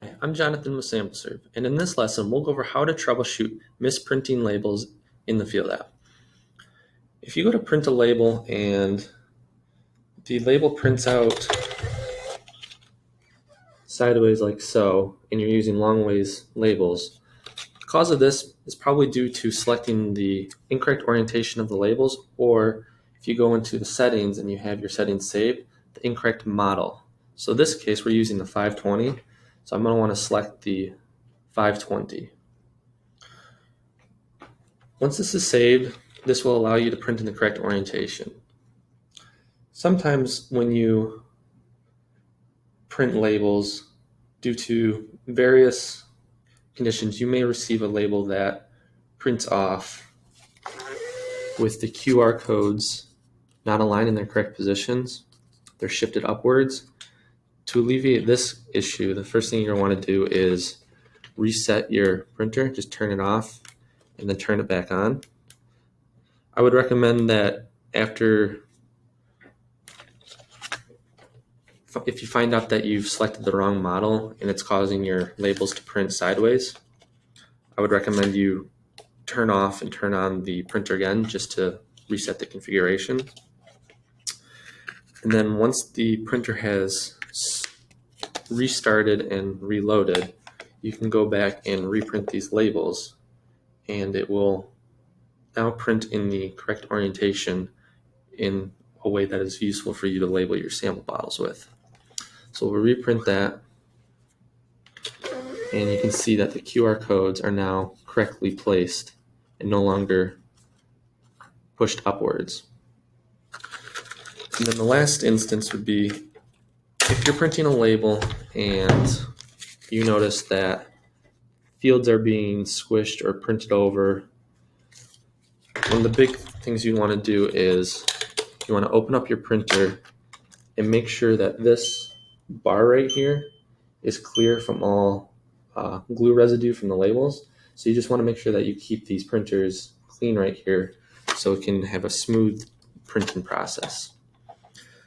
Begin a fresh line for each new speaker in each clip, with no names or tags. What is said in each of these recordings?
Hi, I'm Jonathan with SampleServe, and in this lesson, we'll go over how to troubleshoot misprinting labels in the Field app. If you go to print a label and the label prints out sideways like so, and you're using long ways labels, the cause of this is probably due to selecting the incorrect orientation of the labels, or if you go into the settings and you have your settings saved, the incorrect model. So in this case, we're using the 520, so I'm going to want to select the 520. Once this is saved, this will allow you to print in the correct orientation. Sometimes when you print labels, due to various conditions, you may receive a label that prints off with the QR codes not aligned in their correct positions. They're shifted upwards. To alleviate this issue, the first thing you're going to want to do is reset your printer. Just turn it off and then turn it back on. I would recommend that if you find out that you've selected the wrong model and it's causing your labels to print sideways, I would recommend you turn off and turn on the printer again just to reset the configuration. And then once the printer has restarted and reloaded, you can go back and reprint these labels, and it will now print in the correct orientation in a way that is useful for you to label your sample bottles with. So we'll reprint that, and you can see that the QR codes are now correctly placed and no longer pushed upwards. And then the last instance would be if you're printing a label and you notice that fields are being squished or printed over. One of the big things you want to do is you want to open up your printer and make sure that this bar right here is clear from all glue residue from the labels. So you just want to make sure that you keep these printers clean right here so it can have a smooth printing process.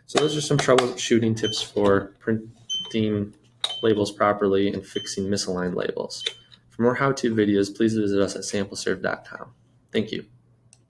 So those are some troubleshooting tips for printing labels properly and fixing misaligned labels. For more how-to videos, please visit us at SampleServe.com. Thank you.